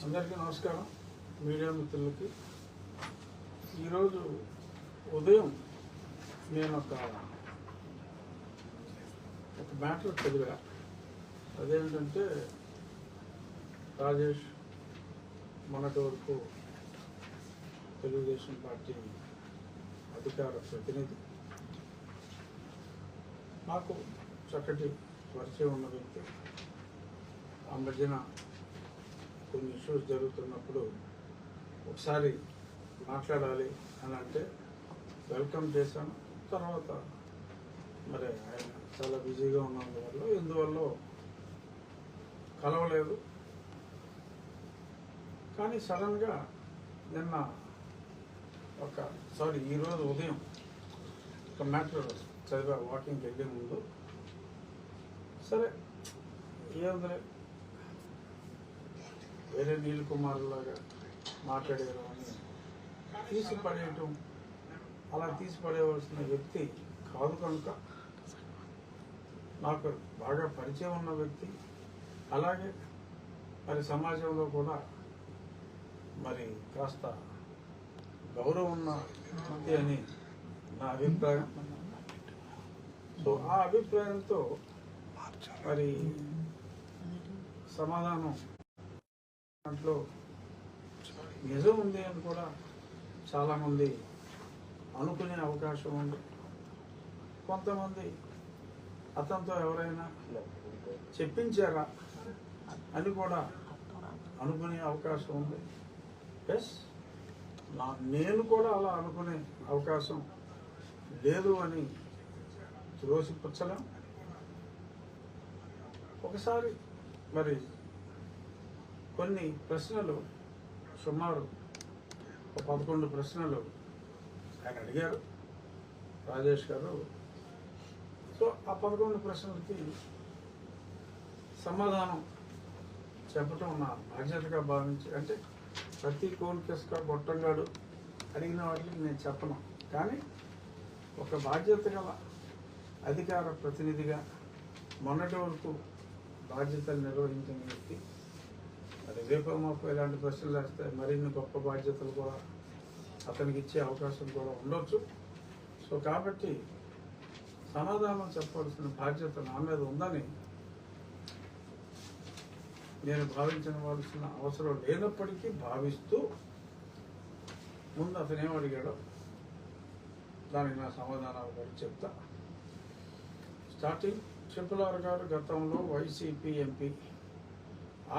అందరికీ నమస్కారం. మీడియా మిత్రులకి ఈరోజు ఉదయం నేను ఒక మ్యాటర్ చదివా. అదేంటంటే రాజేష్ మొన్నటి వరకు తెలుగుదేశం పార్టీ అధికార ప్రతినిధి, నాకు చక్కటి పరిచయం ఉన్న వ్యక్తి. ఆ మధ్యన కొన్ని ఇష్యూస్ జరుగుతున్నప్పుడు ఒకసారి మాట్లాడాలి అని అంటే వెల్కమ్ చేశాను. తర్వాత మరి ఆయన చాలా బిజీగా ఉన్నందువల్ల ఎందువల్ల కలవలేదు. కానీ సడన్గా నిన్న ఈరోజు ఉదయం ఒక మ్యాటర్ చదివా వాకింగ్కి వెళ్ళే ముందు. సరే ఏముంది, వేరే నీల్ కుమార్ లాగా మాట్లాడారు అని తీసి పడేయటం, అలా తీసి పడేయవలసిన వ్యక్తి కాదు. కనుక నాకు బాగా పరిచయం ఉన్న వ్యక్తి, అలాగే మరి సమాజంలో కూడా మరి కాస్త గౌరవం ఉన్న వ్యక్తి అని నా అభిప్రాయం. సో ఆ అభిప్రాయంతో మరి సమాధానం దాంట్లో నిజం ఉంది అని కూడా చాలామంది అనుకునే అవకాశం ఉంది. కొంతమంది అతనితో ఎవరైనా చెప్పించారా అని కూడా అనుకునే అవకాశం ఉంది. ఎస్, నేను కూడా అలా అనుకునే అవకాశం లేదు అని త్రోసిపుచ్చలేం. ఒకసారి మరి కొన్ని ప్రశ్నలు, సుమారు 11 ప్రశ్నలు ఆయన అడిగారు రాజేష్ గారు. సో ఆ 11 ప్రశ్నలకి సమాధానం చెప్పటం నా బాధ్యతగా భావించి, అంటే ప్రతి కోన్కేస్గా గొట్టంగాడు అడిగిన వాటికి నేను చెప్పను, కానీ ఒక బాధ్యత గల అధికార ప్రతినిధిగా మొన్నటి వరకు బాధ్యతలు నిర్వహించిన వ్యక్తి అది రేపు మాకు ఇలాంటి ప్రశ్నలు వేస్తే మరిన్ని గొప్ప బాధ్యతలు కూడా అతనికి ఇచ్చే అవకాశం కూడా ఉండొచ్చు. సో కాబట్టి సమాధానం చెప్పవలసిన బాధ్యత నా మీద ఉందని నేను భావించవలసిన అవసరం లేనప్పటికీ భావిస్తూ ముందు అతను ఏం అడిగాడో దానికి నా సమాధానాలు కూడా చెప్తా. స్టార్టింగ్, సింపులార్ గారు గతంలో వైసీపీ ఎంపీ,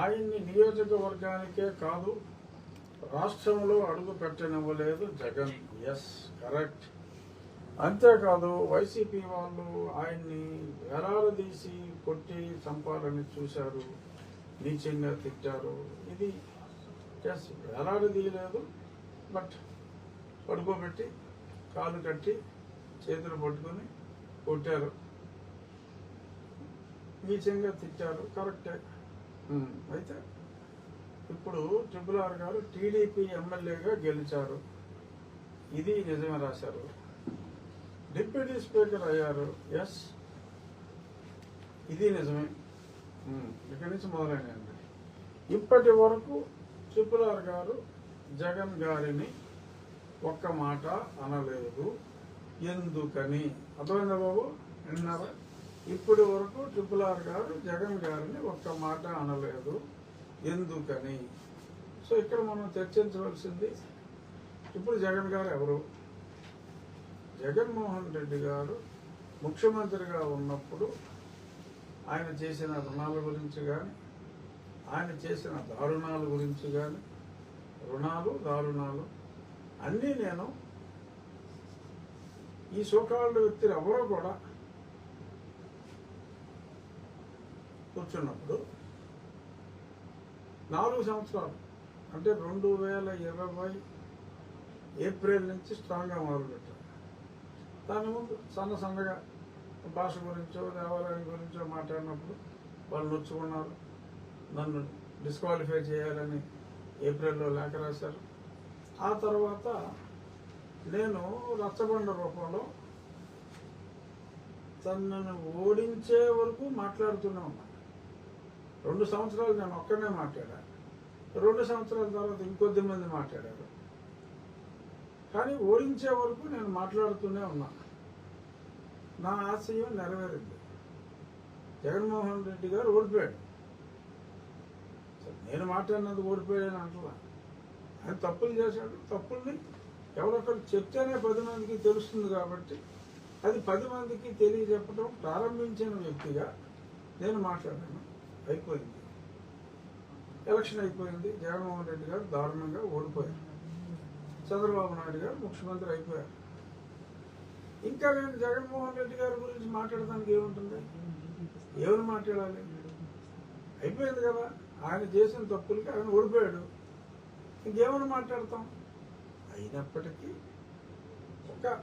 ఆయన్ని నియోజకవర్గానికే కాదు రాష్ట్రంలో అడుగు పెట్టనివ్వలేదు జగన్. Yes, correct. అంతేకాదు వైసీపీ వాళ్ళు ఆయన్ని వేలాడదీసి కొట్టి చంపాలని చూశారు, నీచంగా తిట్టారు. ఇది ఎస్, వేలాడదీయలేదు, బట్ పడుకోబెట్టి కాలు కట్టి చేతులు పట్టుకొని కొట్టారు, నీచంగా తిట్టారు, కరెక్టే. అయితే ఇప్పుడు ట్రిపుల్ గారు టీడీపీ ఎమ్మెల్యేగా గెలిచారు, ఇది నిజమే రాశారు. డిప్యూటీ స్పీకర్ అయ్యారు, ఎస్, ఇది నిజమే. ఇక్కడి నుంచి మొదలైనండి. ఇప్పటి వరకు ట్రిపుల్ గారు జగన్ గారిని ఒక్క మాట అనలేదు, ఎందుకని? అర్థమైందా బాబు? విన్నారా? ఇప్పటి వరకు ట్రిపుల్ గారు జగన్ గారిని ఒక్క మాట అనలేదు, ఎందుకని? సో ఇక్కడ మనం చర్చించవలసింది, ఇప్పుడు జగన్ గారు ఎవరు? జగన్మోహన్ రెడ్డి గారు ముఖ్యమంత్రిగా ఉన్నప్పుడు ఆయన చేసిన రుణాల గురించి కానీ, ఆయన చేసిన దారుణాల గురించి కానీ, దారుణాలు అన్నీ నేను ఈ సోకాల్డ్ వ్యక్తులు ఎవరో కూడా కూర్చున్నప్పుడు 4 సంవత్సరాలు, అంటే 2020 ఏప్రిల్ నుంచి స్ట్రాంగ్గా మొదలుపెట్టారు. దాని ముందు సన్నగా భాష గురించో దేవాలయం గురించో మాట్లాడినప్పుడు వాళ్ళు నొచ్చుకున్నారు, నన్ను డిస్క్వాలిఫై చేయాలని ఏప్రిల్లో లేఖ రాశారు. ఆ తర్వాత నేను రచ్చబండ రూపంలో తనను ఓడించే వరకు మాట్లాడుతూనే ఉన్నాను. 2 సంవత్సరాలు నేను ఒక్కనే మాట్లాడాను. 2 సంవత్సరాల తర్వాత ఇంకొద్ది మంది మాట్లాడారు. కానీ ఓడించే వరకు నేను మాట్లాడుతూనే ఉన్నా. నా ఆశయం నెరవేరింది. జగన్మోహన్ రెడ్డి గారు ఓడిపోయాడు. నేను మాట్లాడినందుకు ఓడిపోయాడని అంటున్నా. ఆయన తప్పులు చేశాడు. తప్పుల్ని ఎవరొకరు చెప్తేనే 10 మందికి తెలుస్తుంది కాబట్టి అది 10 మందికి తెలియజెప్పడం ప్రారంభించిన వ్యక్తిగా నేను మాట్లాడాను. అయిపోయింది. ఎలక్షన్ అయిపోయింది. జగన్మోహన్ రెడ్డి గారు దారుణంగా ఓడిపోయారు. చంద్రబాబు నాయుడు గారు ముఖ్యమంత్రి అయిపోయారు. ఇంకా నేను జగన్మోహన్ రెడ్డి గారి గురించి మాట్లాడడానికి ఏముంటుంది? ఏమని మాట్లాడాలి? అయిపోయింది కదా. ఆయన చేసిన తప్పులకి ఆయన ఓడిపోయాడు. ఇంకేమని మాట్లాడతాం? అయినప్పటికీ ఒక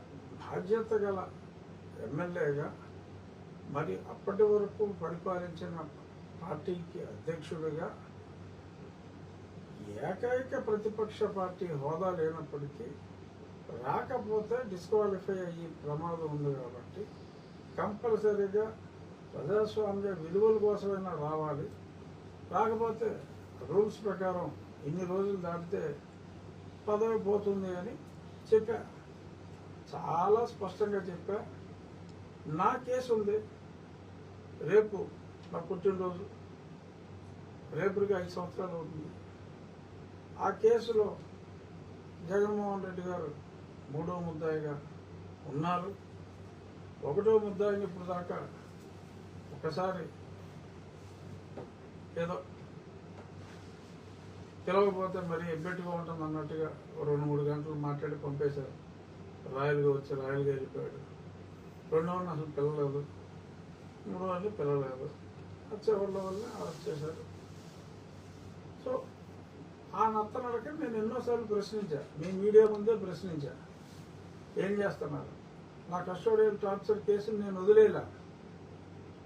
బాధ్యత గల ఎమ్మెల్యేగా, మరి అప్పటి వరకు పరిపాలించిన పార్టీకి అధ్యక్షుడిగా, ఏకైక ప్రతిపక్ష పార్టీ హోదా లేనప్పటికీ రాకపోతే డిస్క్వాలిఫై అయ్యే ప్రమాదం ఉంది కాబట్టి కంపల్సరీగా ప్రజాస్వామ్య విలువల కోసమైనా రావాలి. రాకపోతే రూల్స్ ప్రకారం ఇన్ని రోజులు దాటితే పదవి పోతుంది అని చెప్పా. చాలా స్పష్టంగా చెప్పా. నా కేసు ఉంది. రేపు నా పుట్టినరోజు, రేపుకి 5 సంవత్సరాలు అవుతుంది. ఆ కేసులో జగన్మోహన్ రెడ్డి గారు 3వ ముద్దాయిగా ఉన్నారు. 1వ ముద్దాయిని ఇప్పుడు దాకా ఒకసారి ఏదో పిలవకపోతే మరీ ఎబ్బెట్టుగా ఉంటుంది అన్నట్టుగా 2-3 గంటలు మాట్లాడి పంపేశారు. రాయలుగా వచ్చి రాయలుగా వెళ్ళిపోయాడు. 2వ అసలు పిలవలేదు, 3వ పిలవలేదు. వచ్చేవాళ్ళ వల్ల అరెస్ట్ చేశారు. సో ఆ నత్తనడక నేను ఎన్నోసార్లు ప్రశ్నించా. మీ మీడియా ముందే ప్రశ్నించా. ఏం చేస్తున్నారు? నా కస్టోడియల్ టార్చర్ కేసుని నేను వదిలేలా.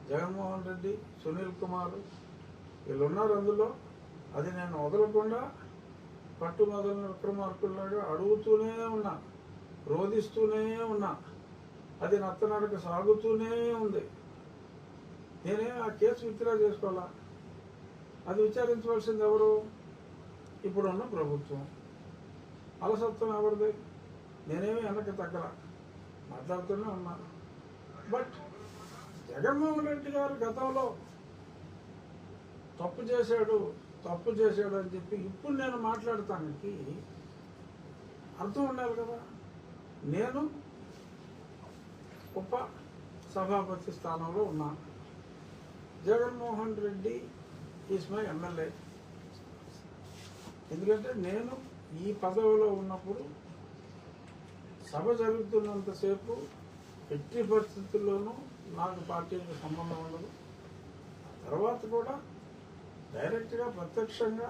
జగన్మోహన్ రెడ్డి, సునీల్ కుమార్ వీళ్ళు ఉన్నారు అందులో. అది నేను వదలకుండా పట్టుమొదలని విక్రమార్కుల్లాగా అడుగుతూనే ఉన్నా, రోధిస్తూనే ఉన్నా. అది నత్తనడక సాగుతూనే ఉంది. నేనే ఆ కేసు విత్డ్రా చేసుకోవాలా? అది విచారించవలసింది ఎవరు? ఇప్పుడున్న ప్రభుత్వం. అలసత్వం ఎవరిది? నేనేమి వెనక్కి తగ్గల, మాట్లాడుతూనే ఉన్నా. బట్ జగన్మోహన్ రెడ్డి గారు గతంలో తప్పు చేశాడు అని చెప్పి ఇప్పుడు నేను మాట్లాడటానికి అర్థం ఉండాలి కదా. నేను ఉప సభాపతి స్థానంలో ఉన్నా. Jaganmohan Reddy is my MLA. ఎందుకంటే నేను ఈ పదవిలో ఉన్నప్పుడు సభ జరుగుతున్నంతసేపు ఎట్టి పరిస్థితుల్లోనూ నాకు పార్టీకి సంబంధం ఉండదు. తర్వాత కూడా డైరెక్ట్గా ప్రత్యక్షంగా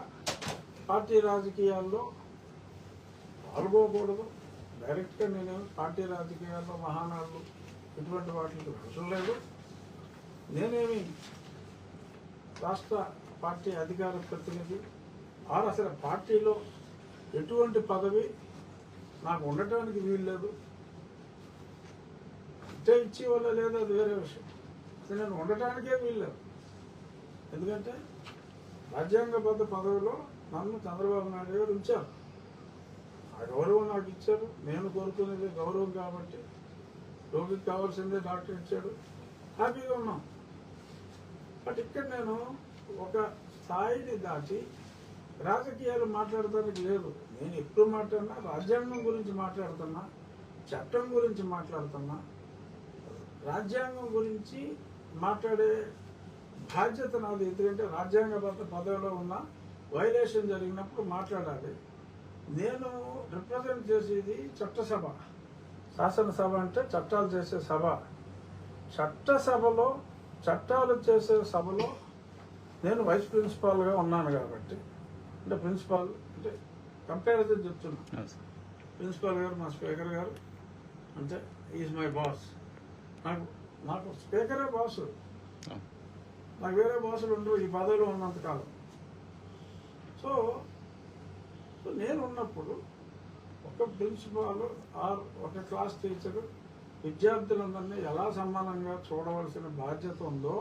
పార్టీ రాజకీయాల్లో పాల్గొకూడదు. డైరెక్ట్గా నేను పార్టీ రాజకీయాల్లో మహానాడులు ఇటువంటి వాటికి అవసరం లేదు. నేనేమి రాష్ట్ర పార్టీ అధికార ప్రతినిధి అసలు పార్టీలో ఎటువంటి పదవి నాకు ఉండటానికి వీలు లేదు. అంటే ఇచ్చేవాళ్ళ లేదు, అది వేరే విషయం. అసలు నేను ఉండటానికే వీలు లేదు. ఎందుకంటే రాజ్యాంగబద్ధ పదవిలో నన్ను చంద్రబాబు నాయుడు గారు ఉంచారు. ఆ గౌరవం నాకు ఇచ్చారు. నేను కోరుకునేది గౌరవం కాబట్టి రోగికి కావాల్సిందే డాక్టర్ ఇచ్చాడు. హ్యాపీగా ఉన్నాం. బట్ ఇక్కడ నేను ఒక స్థాయిని దాటి రాజకీయాలు మాట్లాడటానికి లేదు. నేను ఎప్పుడు మాట్లాడినా రాజ్యాంగం గురించి మాట్లాడుతున్నా, చట్టం గురించి మాట్లాడుతున్నా. రాజ్యాంగం గురించి మాట్లాడే బాధ్యత నాది. ఎందుకంటే రాజ్యాంగబద్ధ పదవిలో ఉన్న వైలేషన్ జరిగినప్పుడు మాట్లాడాలి. నేను రిప్రజెంట్ చేసేది చట్టసభ. శాసనసభ అంటే చట్టాలు చేసే సభ. చట్టసభలో చట్టాలు చేసే సభలో నేను వైస్ ప్రిన్సిపాల్గా ఉన్నాను కాబట్టి, అంటే ప్రిన్సిపాల్ అంటే కంపారిజన్ చెప్తున్నా. ప్రిన్సిపాల్ గారు మా స్పీకర్ గారు అంటే ఈజ్ మై బాస్. నాకు స్పీకరే బాసు. నాకు వేరే బాసులు ఉండరు ఈ పదవిలో ఉన్నంతకాలం. సో నేను ఉన్నప్పుడు ఒక ప్రిన్సిపాల్ ఆర్ ఒక క్లాస్ టీచరు విద్యార్థులందరినీ ఎలా సమానంగా చూడవలసిన బాధ్యత ఉందో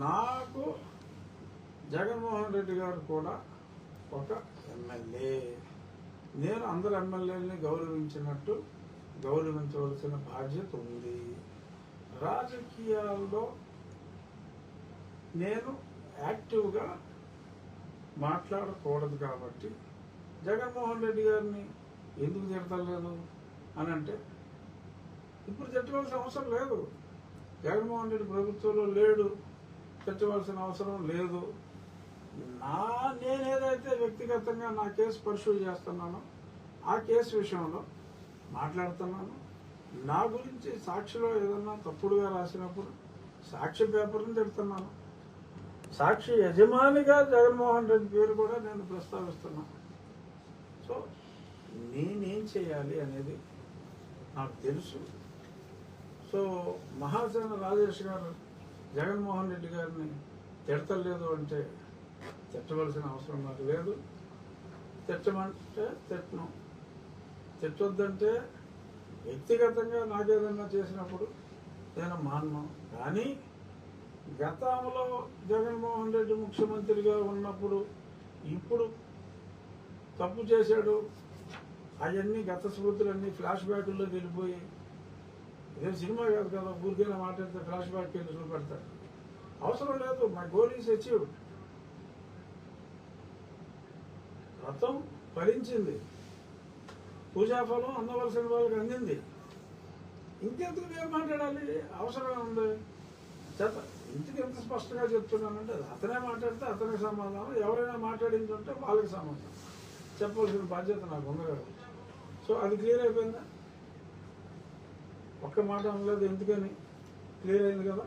నాకు జగన్మోహన్ రెడ్డి గారు కూడా ఒక ఎమ్మెల్యే. నేను అందరు ఎమ్మెల్యేలని గౌరవించినట్టు గౌరవించవలసిన బాధ్యత ఉంది. రాజకీయాల్లో నేను యాక్టివ్గా మాట్లాడకూడదు కాబట్టి జగన్మోహన్ రెడ్డి గారిని ఎందుకు తిడతలేదు అని అంటే, ఇప్పుడు తిట్టవలసిన అవసరం లేదు. జగన్మోహన్ రెడ్డి ప్రభుత్వంలో లేడు, తిట్టవలసిన అవసరం లేదు. నేనేదైతే వ్యక్తిగతంగా నా కేసు పర్సూ చేస్తున్నానో ఆ కేసు విషయంలో మాట్లాడుతున్నాను. నా గురించి సాక్షిలో ఏదన్నా తప్పుడుగా రాసినప్పుడు సాక్షి పేపర్ని తిడుతున్నాను. సాక్షి యజమానిగా జగన్మోహన్ రెడ్డి పేరు కూడా నేను ప్రస్తావిస్తున్నాను. సో నేనేం చేయాలి అనేది నాకు తెలుసు. సో మహాసేన రాజేష్ గారు జగన్మోహన్ రెడ్డి గారిని తిడతలేదు అంటే తిట్టవలసిన అవసరం నాకు లేదు. తిట్టమంటే తిట్టను, తిట్టొద్దంటే వ్యక్తిగతంగా నాకేదన్నా చేసినప్పుడు నేను మానను. కానీ గతంలో జగన్మోహన్ రెడ్డి ముఖ్యమంత్రిగా ఉన్నప్పుడు ఇప్పుడు తప్పు చేశాడు, అవన్నీ గత స్మృతులన్నీ ఫ్లాష్ బ్యాక్ల్లోకి వెళ్ళిపోయి, ఇదే సినిమా కాదు కదా, ఊరికైనా మాట్లాడితే ఫ్లాష్ బ్యాక్కి వెళ్ళి చూపెడతాడు. అవసరం లేదు. My goal is achieved. వ్రతం ఫలించింది, పూజాఫలం అందవలసిన వాళ్ళకి అందింది. ఇంకెందుకు నేను మాట్లాడాలి? అవసరం ఉంది చేత. ఇంటికి ఎంత స్పష్టంగా చెప్తున్నానంటే అతనే మాట్లాడితే అతనికి సమాధానం, ఎవరైనా మాట్లాడింది ఉంటే వాళ్ళకి సమాధానం చెప్పవలసిన బాధ్యత నాకు ఉంది కదా. సో అది క్లియర్ అయిపోయిందా? ఒక్క మాట అనలేదు ఎందుకని క్లియర్ అయింది కదా.